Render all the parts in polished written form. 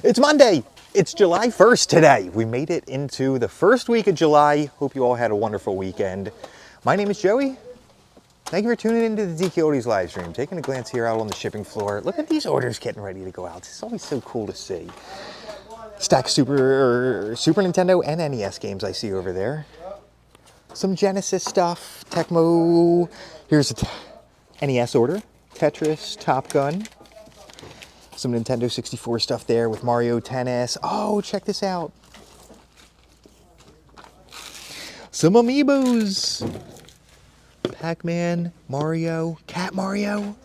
It's Monday. It's July 1st today. We made it into the first week of July. Hope you all had a wonderful weekend. My name is Joey. Thank you for tuning into the DKOldies live stream. Taking a glance here out on the shipping floor. Look at these orders getting ready to go out. It's always so cool to see. Stack Super Nintendo and NES games I see over there. Some Genesis stuff, Tecmo. Here's a NES order. Tetris, Top Gun. Some Nintendo 64 stuff there with Mario Tennis. Oh, check this out. Some amiibos. Pac-Man, Mario, Cat Mario.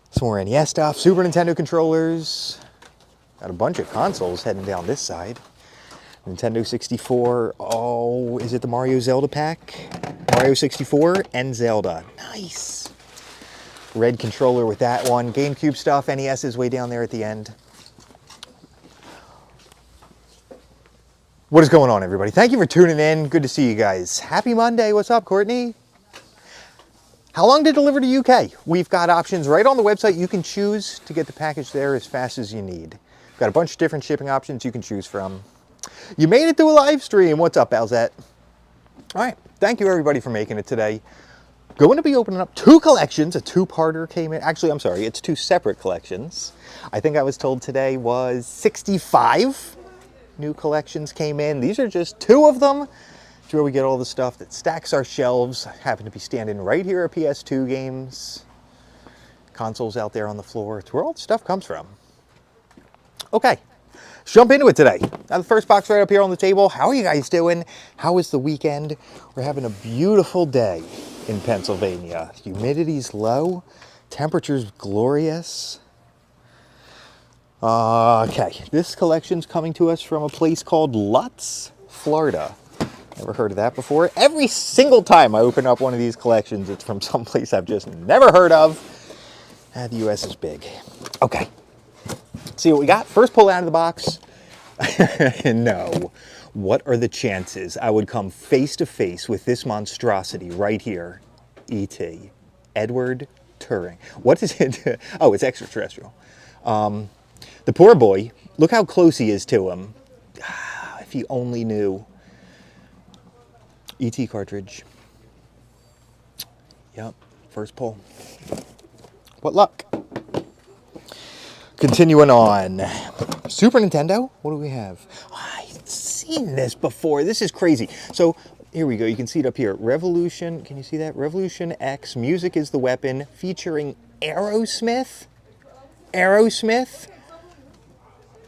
Some more NES stuff. Super Nintendo controllers. Got a bunch of consoles heading down this side. Nintendo 64. Oh, is it the Mario Zelda pack? Mario 64 and Zelda. Nice. Red controller with that one. GameCube stuff. NES is way down there at the end. What is going on, everybody? Thank you for tuning in. Good to see you guys. Happy Monday. What's up, Courtney? How long to deliver to UK? We've got options right on the website. You can choose to get the package there as fast as you need. We've got a bunch of different shipping options you can choose from. You made it to a live stream. What's up, Alzette? All right. Thank you, everybody, for making it today. Going to be opening up two collections. A two-parter came in. Actually, I'm sorry. It's two separate collections. I think I was told today was 65 new collections came in. These are just two of them. It's where we get all the stuff that stacks our shelves. I happen to be standing right here at PS2 games. Consoles out there on the floor. It's where all the stuff comes from. Okay. Let's jump into it today. Now, the first box right up here on the table. How are you guys doing? How was the weekend? We're having a beautiful day in Pennsylvania. Humidity's low. Temperature's glorious. Okay, this collection's coming to us from a place called Lutz, Florida. Never heard of that before. Every single time I open up one of these collections, it's from someplace I've just never heard of. The U.S. is big. Okay. See what we got. First pull out of the box. No. What are the chances I would come face to face with this monstrosity right here? E.T. Edward Turing. What is it? Oh, it's extraterrestrial. The poor boy, look how close he is to him. If he only knew. E.T. cartridge. Yep, first pull. What luck. Continuing on. Super Nintendo, what do we have? I've seen this before. This is crazy. So here we go. You can see it up here. Revolution, can you see that? Revolution X, Music is the Weapon, featuring Aerosmith. Aerosmith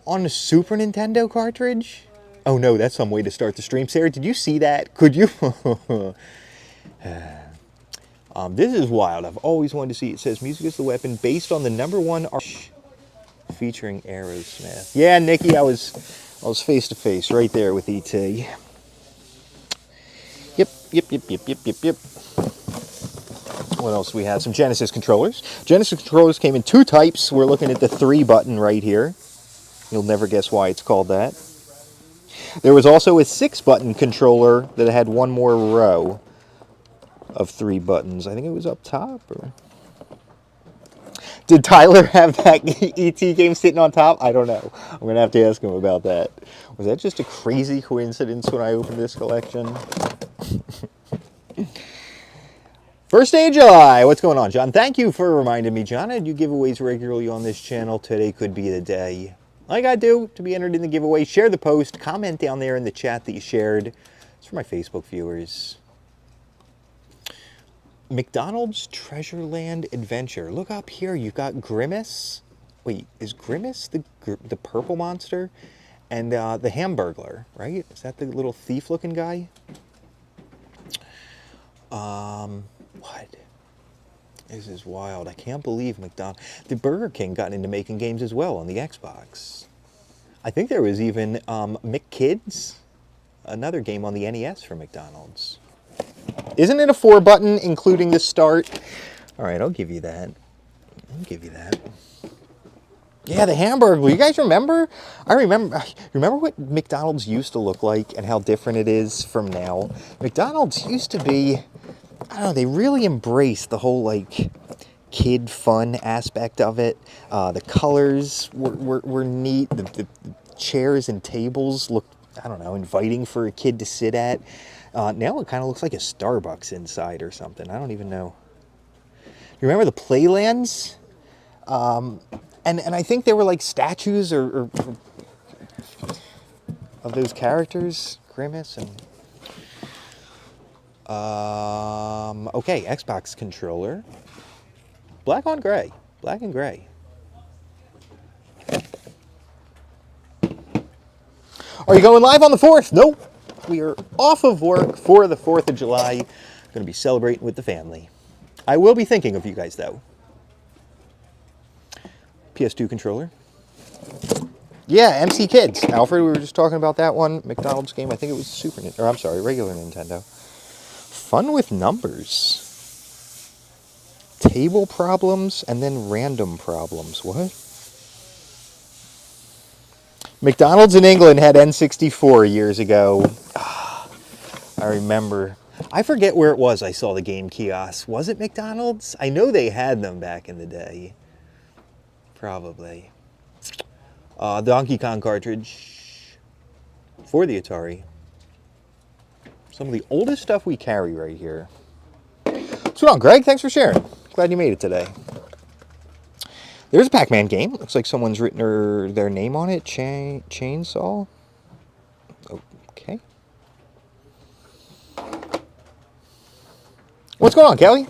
on the Super Nintendo cartridge? Oh no, that's some way to start the stream. Sarah, did you see that? Could you? This is wild. I've always wanted to see. It says Music is the Weapon based on the #1 featuring Aerosmith. Yeah, Nikki, I was face to face right there with E.T. Yep. What else do we have? Some Genesis controllers. Genesis controllers came in two types. We're looking at the 3 button right here. You'll never guess why it's called that. There was also a 6 button controller that had one more row of 3 buttons. I think it was up top. Or... Did Tyler have that E.T. game sitting on top? I don't know. I'm going to have to ask him about that. Was that just a crazy coincidence when I opened this collection? First day of July. What's going on, John? Thank you for reminding me, John. I do giveaways regularly on this channel. Today could be the day. All you got to do to be entered in the giveaway, share the post, comment down there in the chat that you shared. It's for my Facebook viewers. McDonald's Treasureland Adventure. Look up here. You've got Grimace. Wait, is Grimace the purple monster? And the Hamburglar, right? Is that the little thief-looking guy? What? This is wild. I can't believe McDonald's. The Burger King got into making games as well on the Xbox. I think there was even McKids, another game on the NES for McDonald's. Isn't it a 4 button, including the start? All right, I'll give you that. I'll give you that. Yeah, the Hamburglar. You guys remember? I remember. Remember what McDonald's used to look like and how different it is from now? McDonald's used to be, I don't know, they really embraced the whole, like, kid fun aspect of it. The colors were neat. The chairs and tables looked, I don't know, inviting for a kid to sit at. Now it kind of looks like a Starbucks inside or something. I don't even know. You remember the Playlands? And I think they were like statues or of those characters, Grimace and... okay, Xbox controller. Black on gray. Black and gray. Are you going live on the 4th? Nope. We are off of work for the 4th of July. Going to be celebrating with the family. I will be thinking of you guys, though. PS2 controller. Yeah, MC Kids. Alfred, we were just talking about that one. McDonald's game. I think it was regular Nintendo. Fun with numbers. Table problems and then random problems. What? McDonald's in England had N64 years ago. I remember. I forget where it was I saw the game kiosk. Was it McDonald's? I know they had them back in the day. Probably. Donkey Kong cartridge for the Atari. Some of the oldest stuff we carry right here. What's going on, Greg? Thanks for sharing. Glad you made it today. There's a Pac-Man game. Looks like someone's written their name on it. Chainsaw. Okay. What's going on, Kelly?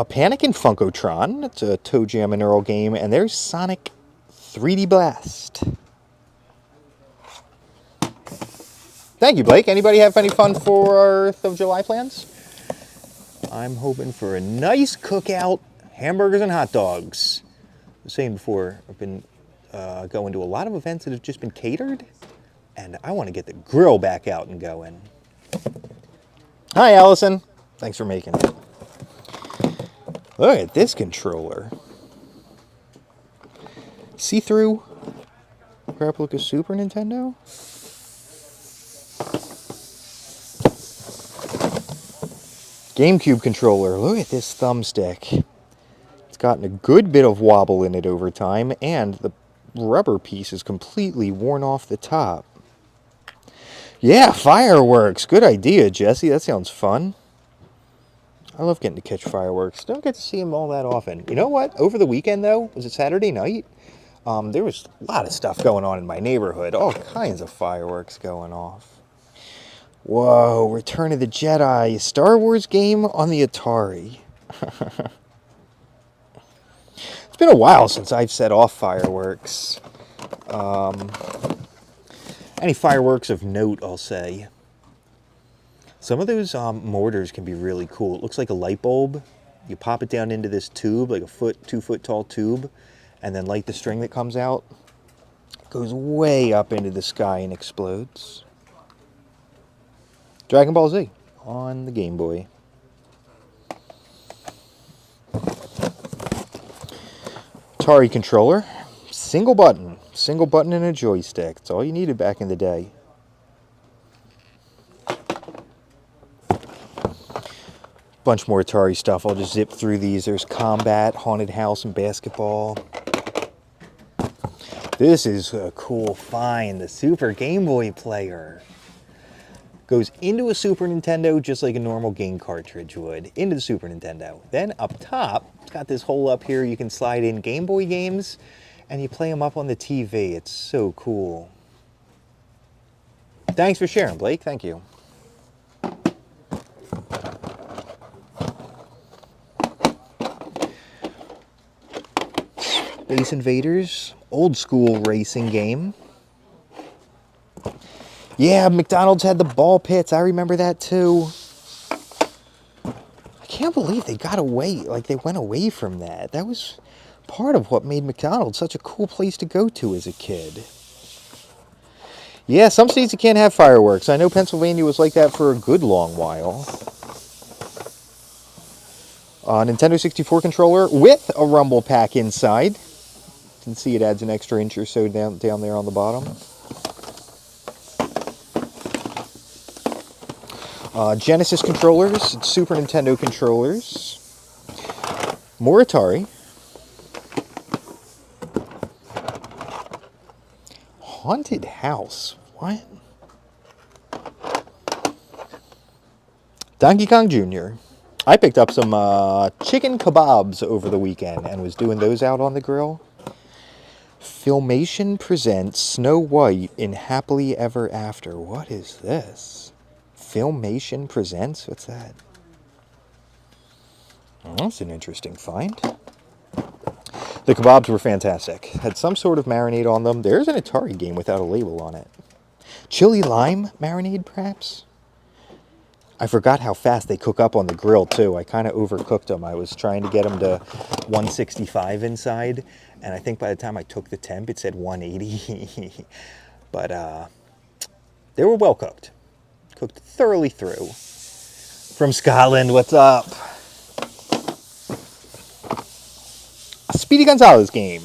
Panic and Funkotron. It's a Toe Jam and Earl game. And there's Sonic 3D Blast. Thank you, Blake. Anybody have any fun 4th of July plans? I'm hoping for a nice cookout, hamburgers and hot dogs. I was saying before, I've been going to a lot of events that have just been catered, and I want to get the grill back out and going. Hi, Allison. Thanks for making it. Look at this controller. See-through replica Super Nintendo. GameCube controller. Look at this thumbstick. It's gotten a good bit of wobble in it over time, and the rubber piece is completely worn off the top. Yeah, fireworks. Good idea, Jesse. That sounds fun. I love getting to catch fireworks. Don't get to see them all that often. You know what? Over the weekend, though, was it Saturday night? There was a lot of stuff going on in my neighborhood. All kinds of fireworks going off. Whoa, Return of the Jedi. A Star Wars game on the Atari. It's been a while since I've set off fireworks. Any fireworks of note, I'll say. Some of those mortars can be really cool. It looks like a light bulb. You pop it down into this tube, like a 2-foot tall tube, and then light the string that comes out. It goes way up into the sky and explodes. Dragon Ball Z on the Game Boy. Atari controller. Single button and a joystick. That's all you needed back in the day. Bunch more Atari stuff. I'll just zip through these. There's Combat, Haunted House, and Basketball. This is a cool find. The Super Game Boy player. Goes into a Super Nintendo just like a normal game cartridge would. Into the Super Nintendo. Then up top, it's got this hole up here. You can slide in Game Boy games, and you play them up on the TV. It's so cool. Thanks for sharing, Blake. Thank you. Space Invaders, old school racing game. Yeah, McDonald's had the ball pits. I remember that too. I can't believe they got away, like they went away from that. That was part of what made McDonald's such a cool place to go to as a kid. Yeah, some states you can't have fireworks. I know Pennsylvania was like that for a good long while. Nintendo 64 controller with a rumble pack inside. You can see it adds an extra inch or so down there on the bottom. Genesis controllers, Super Nintendo controllers. More Atari. Haunted House. What? Donkey Kong Jr. I picked up some chicken kebabs over the weekend and was doing those out on the grill. Filmation presents Snow White in Happily Ever After. What is this? Filmation presents? What's that? Oh, that's an interesting find. The kebabs were fantastic. Had some sort of marinade on them. There's an Atari game without a label on it. Chili lime marinade, perhaps? I forgot how fast they cook up on the grill, too. I kind of overcooked them. I was trying to get them to 165 inside, and I think by the time I took the temp, it said 180. But they were well cooked. Cooked thoroughly through. From Scotland, what's up? A Speedy Gonzalez game.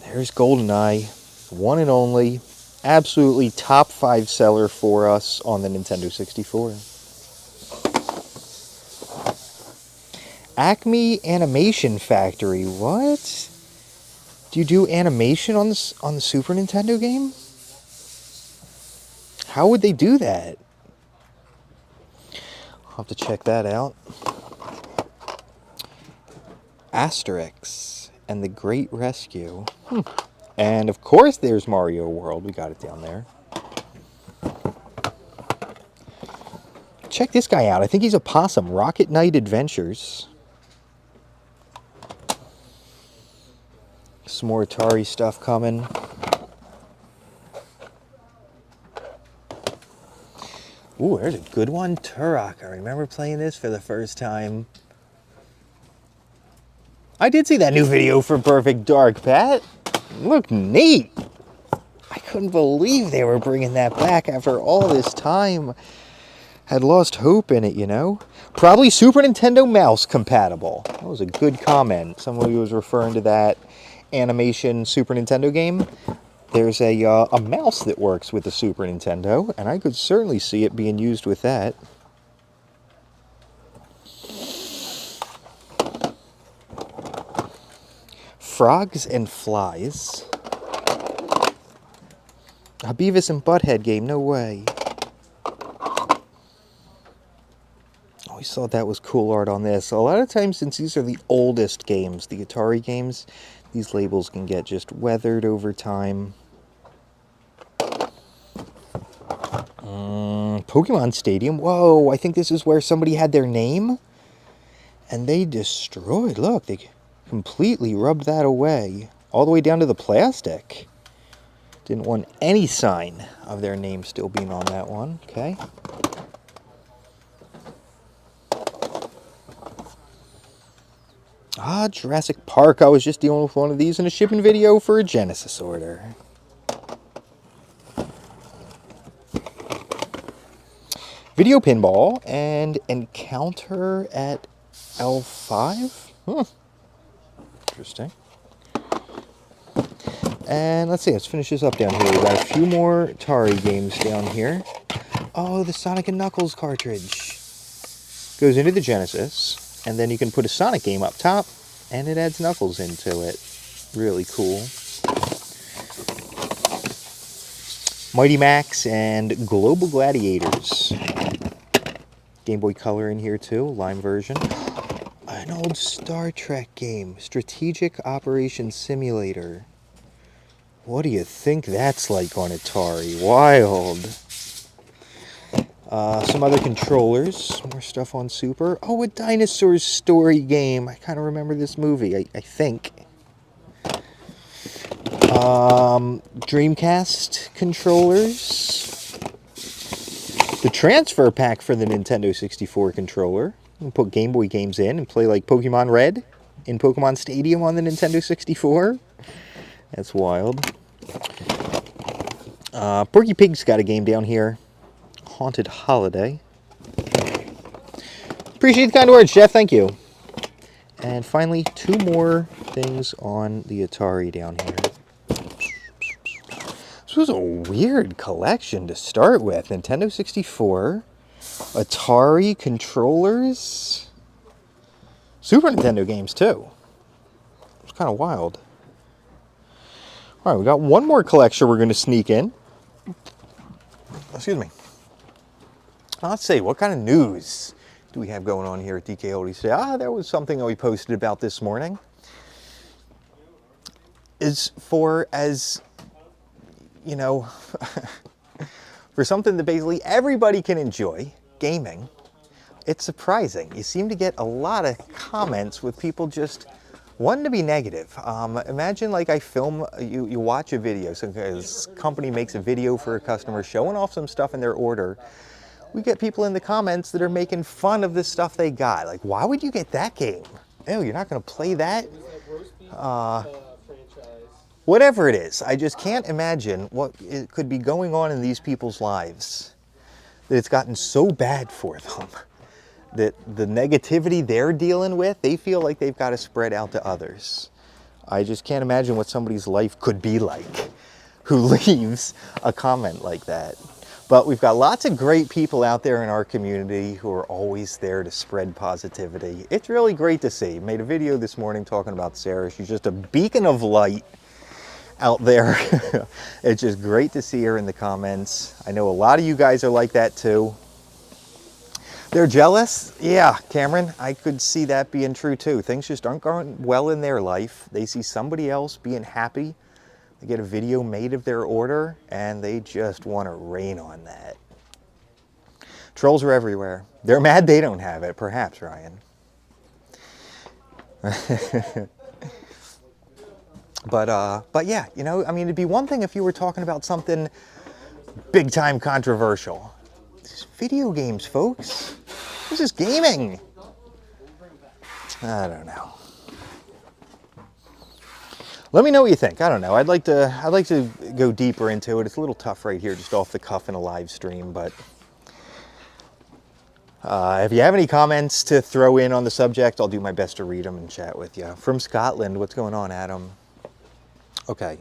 There's GoldenEye, one and only. Absolutely top 5 seller for us on the Nintendo 64. Acme Animation Factory. What? Do you do animation on the Super Nintendo game? How would they do that? I'll have to check that out. Asterix and the Great Rescue. And of course there's Mario World. We got it down there. Check this guy out. I think he's a possum. Rocket Knight Adventures. Some more Atari stuff coming. Ooh, there's a good one. Turok. I remember playing this for the first time. I did see that new video for Perfect Dark, Pat. Look neat. I couldn't believe they were bringing that back after all this time. Had lost hope in it, you know. Probably Super Nintendo mouse compatible. That was a good comment. Somebody was referring to that animation Super Nintendo game. There's a mouse that works with the Super Nintendo, and I could certainly see it being used with that. Frogs and Flies. A Beavis and Butthead game, no way. Always thought that was cool art on this. A lot of times, since these are the oldest games, the Atari games, these labels can get just weathered over time. Pokemon Stadium. Whoa, I think this is where somebody had their name. And they destroyed. Look, they completely rubbed that away. All the way down to the plastic. Didn't want any sign of their name still being on that one. Okay. Ah, Jurassic Park. I was just dealing with one of these in a shipping video for a Genesis order. Video Pinball and Encounter at L5. Interesting. And let's see, let's finish this up down here. We've got a few more Atari games down here. Oh, the Sonic & Knuckles cartridge. Goes into the Genesis, and then you can put a Sonic game up top, and it adds Knuckles into it. Really cool. Mighty Max and Global Gladiators. Game Boy Color in here too, Lime version. An old Star Trek game, Strategic Operations Simulator. What do you think that's like on Atari? Wild. Some other controllers, more stuff on Super. Oh, a Dinosaurs Story game. I kind of remember this movie, I think. Dreamcast controllers. The transfer pack for the Nintendo 64 controller. You can put Game Boy games in and play like Pokemon Red in Pokemon Stadium on the Nintendo 64. That's wild. Porky Pig's got a game down here. Haunted Holiday. Appreciate the kind words, Jeff. Thank you. And finally, 2 more things on the Atari down here. This was a weird collection to start with. Nintendo 64, Atari controllers. Super Nintendo games, too. It's kind of wild. All right, we got one more collection we're going to sneak in. Excuse me. Let's see, what kind of news do we have going on here at DK Oldies today? There was something that we posted about this morning. Is for, as, you know, for something that basically everybody can enjoy, gaming, it's surprising. You seem to get a lot of comments with people just wanting to be negative. Imagine like I film, you watch a video, so this company makes a video for a customer showing off some stuff in their order. We get people in the comments that are making fun of the stuff they got. Like, why would you get that game? Ew, you're not going to play that? Whatever it is, I just can't imagine what it could be going on in these people's lives that it's gotten so bad for them that the negativity they're dealing with, they feel like they've got to spread out to others. I just can't imagine what somebody's life could be like who leaves a comment like that. But we've got lots of great people out there in our community who are always there to spread positivity. It's really great to see. Made a video this morning talking about Sarah. She's just a beacon of light out there. It's just great to see her in the comments. I know a lot of you guys are like that too. They're jealous? Yeah, Cameron, I could see that being true too. Things just aren't going well in their life. They see somebody else being happy. They get a video made of their order and they just want to rain on that. Trolls are everywhere. They're mad they don't have it, perhaps, Ryan. But yeah, you know, I mean, it'd be one thing if you were talking about something big time controversial. This is video games, folks. This is gaming. I don't know. Let me know what you think. I don't know. I'd like to go deeper into it. It's a little tough right here, just off the cuff in a live stream. But if you have any comments to throw in on the subject, I'll do my best to read them and chat with you. From Scotland, what's going on, Adam? Okay.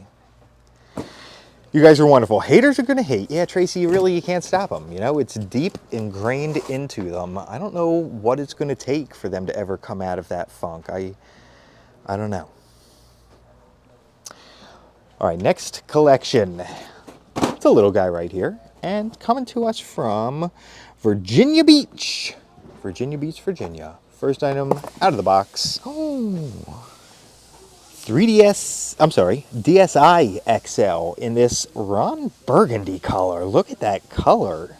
You guys are wonderful. Haters are going to hate. Yeah, Tracy, you can't stop them. You know, it's deep ingrained into them. I don't know what it's going to take for them to ever come out of that funk. I don't know. All right, next collection. It's a little guy right here. And coming to us from Virginia Beach. Virginia Beach, Virginia. First item out of the box. Oh. 3DS, I'm sorry, DSi XL in this Ron Burgundy color. Look at that color.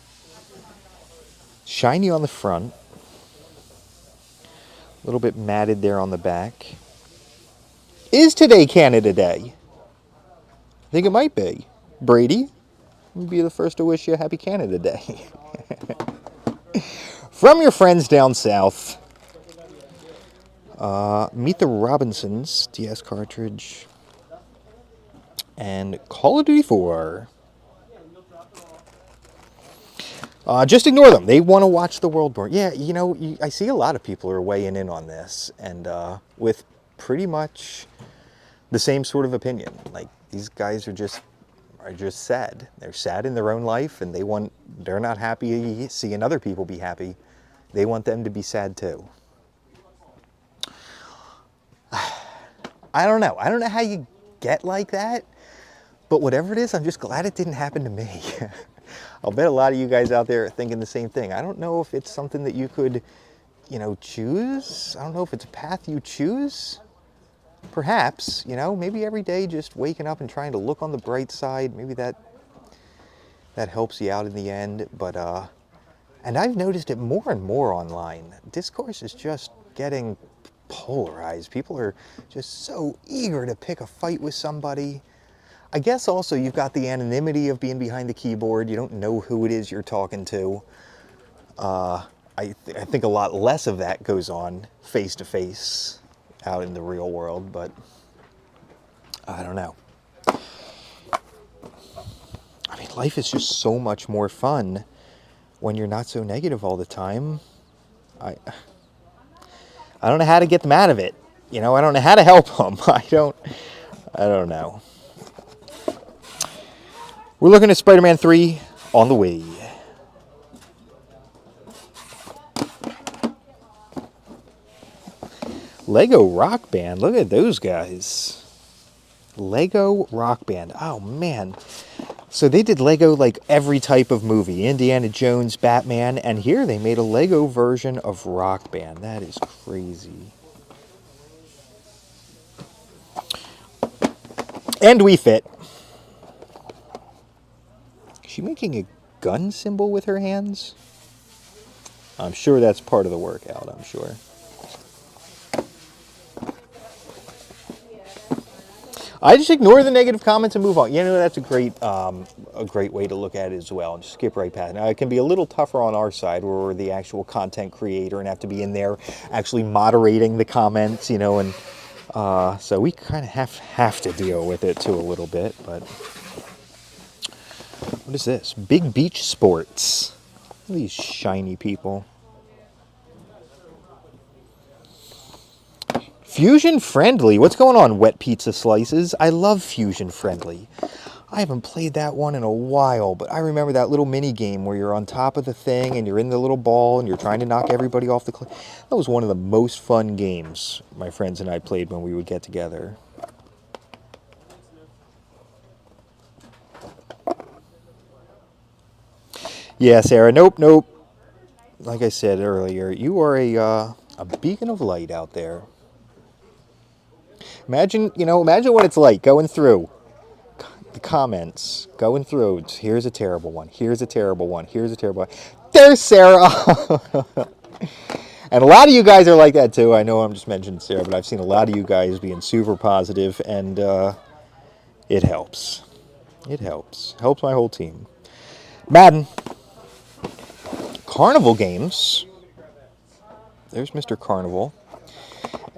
Shiny on the front. A little bit matted there on the back. Is today Canada Day? I think it might be. Brady, you'll be the first to wish you a happy Canada Day. From your friends down south. Meet the Robinsons DS cartridge and Call of Duty 4. Just ignore them. They want to watch the world burn. Yeah, you know, I see a lot of people are weighing in on this and with pretty much the same sort of opinion. Like, these guys are just sad. They're sad in their own life and they're not happy seeing other people be happy. They want them to be sad too. I don't know. I don't know how you get like that, but whatever it is, I'm just glad it didn't happen to me. I'll bet a lot of you guys out there are thinking the same thing. I don't know if it's something that you could, you know, choose. I don't know if it's a path you choose. Perhaps, you know, maybe every day just waking up and trying to look on the bright side, maybe that helps you out in the end. But, and I've noticed it more and more online. Discourse is just getting polarized. People are just so eager to pick a fight with somebody. I guess also you've got the anonymity of being behind the keyboard. You don't know who it is you're talking to. I think a lot less of that goes on face to face out in the real world, but I don't know. I mean, life is just so much more fun when you're not so negative all the time. I don't know how to get them out of it. You know, I don't know how to help them. I don't know. We're looking at Spider-Man 3 on the way. Lego Rock Band. Look at those guys. Lego Rock Band. Oh, man. So they did Lego like every type of movie. Indiana Jones, Batman. And here they made a Lego version of Rock Band. That is crazy. And we fit. Is she making a gun symbol with her hands? I'm sure that's part of the workout, I'm sure. I just ignore the negative comments and move on. You know, that's a great way to look at it as well, and just skip right past. Now, it can be a little tougher on our side where we're the actual content creator and have to be in there actually moderating the comments, you know, and so we kind of have to deal with it too a little bit. But what is this? Big Beach Sports. Look at these shiny people. Fusion Friendly. What's going on, Wet Pizza Slices? I love Fusion Friendly. I haven't played that one in a while, but I remember that little mini game where you're on top of the thing and you're in the little ball and you're trying to knock everybody off the cliff. That was one of the most fun games my friends and I played when we would get together. Yeah, Sarah. Nope. Like I said earlier, you are a beacon of light out there. Imagine what it's like going through the comments, going through. Here's a terrible one. Here's a terrible one. Here's a terrible one. There's Sarah. And a lot of you guys are like that too. I know I'm just mentioning Sarah, but I've seen a lot of you guys being super positive, and it helps. It helps. Helps my whole team. Madden. Carnival games. There's Mr. Carnival.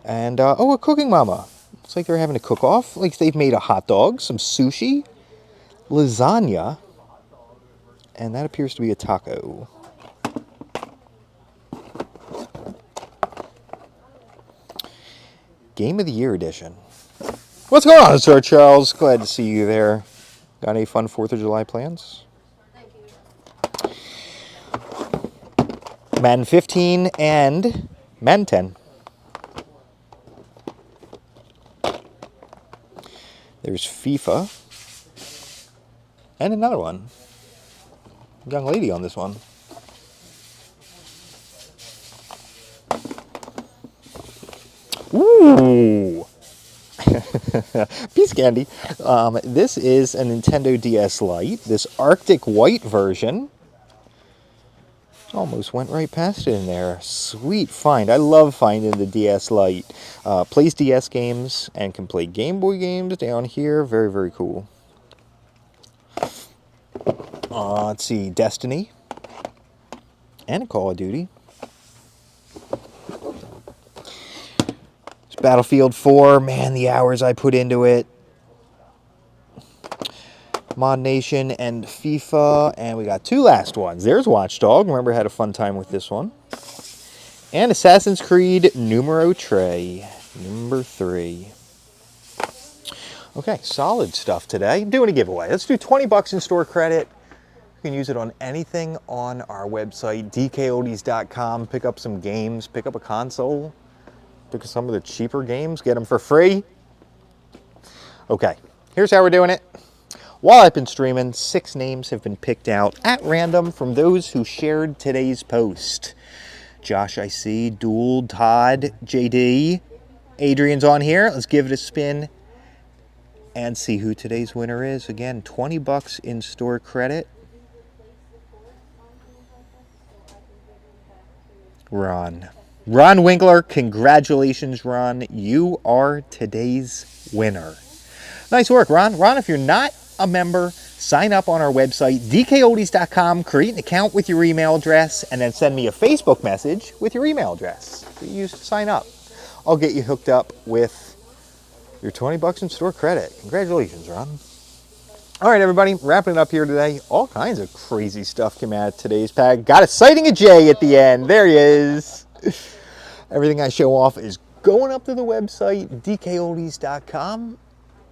And, a Cooking Mama. Looks like they're having a cook-off. Like they've made a hot dog, some sushi, lasagna, and that appears to be a taco. Game of the Year edition. What's going on, Sir Charles? Glad to see you there. Got any fun 4th of July plans? Madden 15 and Madden 10. There's FIFA. And another one. Young lady on this one. Ooh! Peace candy. This is a Nintendo DS Lite. This Arctic White version. Almost went right past it in there. Sweet find. I love finding the DS Lite. Plays DS games and can play Game Boy games down here. Very, very cool. Let's see. Destiny. And a Call of Duty. It's Battlefield 4. Man, the hours I put into it. Mod Nation and FIFA, and we got 2 last ones. There's Watchdog. Remember, I had a fun time with this one. And Assassin's Creed Numero 3. Number 3. Okay, solid stuff today. Doing a giveaway. Let's do 20 bucks in store credit. You can use it on anything on our website, DKOldies.com. Pick up some games, pick up a console, pick up some of the cheaper games, get them for free. Okay, here's how we're doing it. While I've been streaming, 6 names have been picked out at random from those who shared today's post. Josh, I see, Duel, Todd, JD, Adrian's on here. Let's give it a spin and see who today's winner is. Again, 20 bucks in store credit. Ron Winkler, congratulations, Ron. You are today's winner. Nice work, Ron. Ron, if you're not a member, sign up on our website, DKOldies.com, create an account with your email address, and then send me a Facebook message with your email address that you use to sign up. I'll get you hooked up with your 20 bucks in store credit. Congratulations, Ron. All right, everybody, wrapping it up here today. All kinds of crazy stuff came out of today's pack. Got a sighting of Jay at the end. There he is. Everything I show off is going up to the website, DKOldies.com.